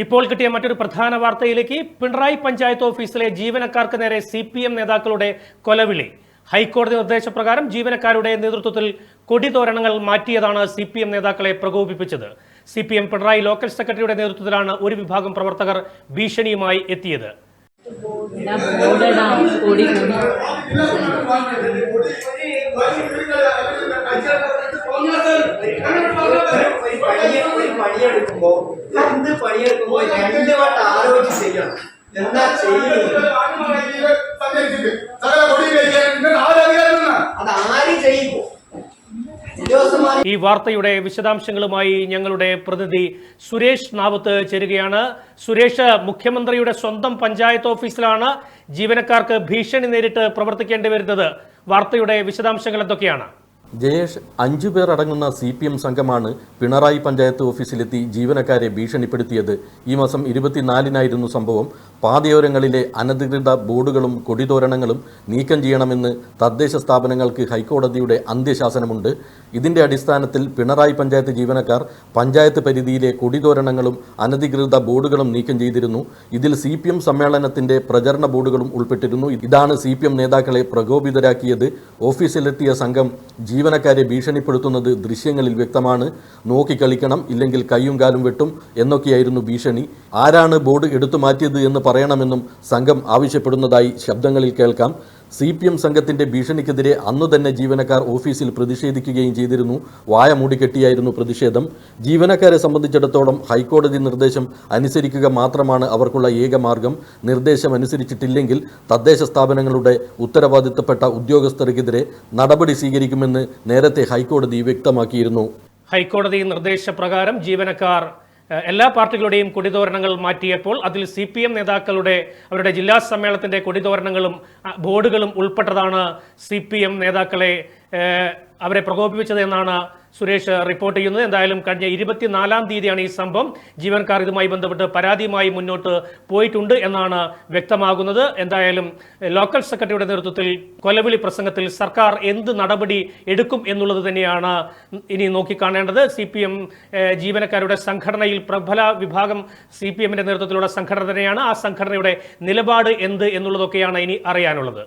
ഇപ്പോൾ കിട്ടിയ മറ്റൊരു പ്രധാന വാർത്തയിലേക്ക്. പിണറായി പഞ്ചായത്ത് ഓഫീസിലെ ജീവനക്കാർക്ക് നേരെ CPM നേതാക്കളുടെ കൊലവിളി. ഹൈക്കോടതി നിർദ്ദേശപ്രകാരം ജീവനക്കാരുടെ നേതൃത്വത്തിൽ കൊടിതോരണങ്ങൾ മാറ്റിയതാണ് CPM നേതാക്കളെ പ്രകോപിപ്പിച്ചത്. CPM പിണറായി ലോക്കൽ സെക്രട്ടറിയുടെ നേതൃത്വത്തിലാണ് ഒരു വിഭാഗം പ്രവർത്തകർ ഭീഷണിയുമായി എത്തിയത്. ഈ വാർത്തയുടെ വിശദാംശങ്ങളുമായി ഞങ്ങളുടെ പ്രതിനിധി സുരേഷ് നാവത്ത് ചേരുകയാണ്. സുരേഷ്, മുഖ്യമന്ത്രിയുടെ സ്വന്തം പഞ്ചായത്ത് ഓഫീസിലാണ് ജീവനക്കാർക്ക് ഭീഷണി നേരിട്ട് പ്രവർത്തിക്കേണ്ടി വരുന്നത്. വാർത്തയുടെ വിശദാംശങ്ങൾ എന്തൊക്കെയാണ്? ജയേഷ്, 5 പേർ അടങ്ങുന്ന CPM സംഘമാണ് പിണറായി പഞ്ചായത്ത് ഓഫീസിലെത്തി ജീവനക്കാരെ ഭീഷണിപ്പെടുത്തിയത്. ഈ മാസം 24-നായിരുന്നു സംഭവം. പാതയോരങ്ങളിലെ അനധികൃത ബോർഡുകളും കൊടിതോരണങ്ങളും നീക്കം ചെയ്യണമെന്ന് തദ്ദേശ സ്ഥാപനങ്ങൾക്ക് ഹൈക്കോടതിയുടെ അന്ത്യശാസനമുണ്ട്. ഇതിന്റെ അടിസ്ഥാനത്തിൽ പിണറായി പഞ്ചായത്ത് ജീവനക്കാർ പഞ്ചായത്ത് പരിധിയിലെ കൊടിതോരണങ്ങളും അനധികൃത ബോർഡുകളും നീക്കം ചെയ്തിരുന്നു. ഇതിൽ CPM സമ്മേളനത്തിന്റെ പ്രചരണ ബോർഡുകളും ഉൾപ്പെട്ടിരുന്നു. ഇതാണ് CPM നേതാക്കളെ പ്രകോപിതരാക്കിയത്. ഓഫീസിലെത്തിയ സംഘം ജീവനക്കാരെ ഭീഷണിപ്പെടുത്തുന്നത് ദൃശ്യങ്ങളിൽ വ്യക്തമാണ്. നോക്കിക്കളിക്കണം, ഇല്ലെങ്കിൽ കയ്യും കാലും വെട്ടും എന്നൊക്കെയായിരുന്നു ഭീഷണി. ആരാണ് ബോർഡ് എടുത്തു മാറ്റിയത് എന്ന് പറയണമെന്നും സംഘം ആവശ്യപ്പെടുന്നതായി ശബ്ദങ്ങളിൽ കേൾക്കാം. CPM സംഘത്തിന്റെ ഭീഷണിക്കെതിരെ അന്നു തന്നെ ജീവനക്കാർ ഓഫീസിൽ പ്രതിഷേധിക്കുകയും ചെയ്തിരുന്നു. വായ മൂടിക്കെട്ടിയായിരുന്നു പ്രതിഷേധം. ജീവനക്കാരെ സംബന്ധിച്ചിടത്തോളം ഹൈക്കോടതി നിർദ്ദേശം അനുസരിക്കുക മാത്രമാണ് അവർക്കുള്ള ഏക മാർഗം. നിർദ്ദേശം അനുസരിച്ചിട്ടില്ലെങ്കിൽ തദ്ദേശ സ്ഥാപനങ്ങളുടെ ഉത്തരവാദിത്തപ്പെട്ട ഉദ്യോഗസ്ഥർക്കെതിരെ നടപടി സ്വീകരിക്കുമെന്ന് നേരത്തെ ഹൈക്കോടതി വ്യക്തമാക്കിയിരുന്നു. ഹൈക്കോടതി നിർദ്ദേശപ്രകാരം ജീവനക്കാർ എല്ലാ പാർട്ടികളുടെയും കൊടിതോരണങ്ങൾ മാറ്റിയപ്പോൾ അതിൽ CPM നേതാക്കളുടെ അവരുടെ ജില്ലാ സമ്മേളനത്തിന്റെ കൊടിതോരണങ്ങളും ബോർഡുകളും ഉൾപ്പെട്ടതാണ് CPM നേതാക്കളെ അവരെ പ്രകോപിപ്പിച്ചത് എന്നാണ് സുരേഷ് റിപ്പോർട്ട് ചെയ്യുന്നത്. എന്തായാലും കഴിഞ്ഞ 24-ാം തീയതിയാണ് ഈ സംഭവം. ജീവനക്കാർ ഇതുമായി ബന്ധപ്പെട്ട് പരാതിയുമായി മുന്നോട്ട് പോയിട്ടുണ്ട് എന്നാണ് വ്യക്തമാകുന്നത്. എന്തായാലും ലോക്കൽ സെക്രട്ടറിയുടെ നേതൃത്വത്തിൽ കൊലവിളി പ്രസംഗത്തിൽ സർക്കാർ എന്ത് നടപടി എടുക്കും എന്നുള്ളത് തന്നെയാണ് ഇനി നോക്കിക്കാണേണ്ടത്. CPM ജീവനക്കാരുടെ സംഘടനയിൽ പ്രബല വിഭാഗം CPM-ന്റെ നേതൃത്വത്തിലുള്ള സംഘടന തന്നെയാണ്. ആ സംഘടനയുടെ നിലപാട് എന്ത് എന്നുള്ളതൊക്കെയാണ് ഇനി അറിയാനുള്ളത്.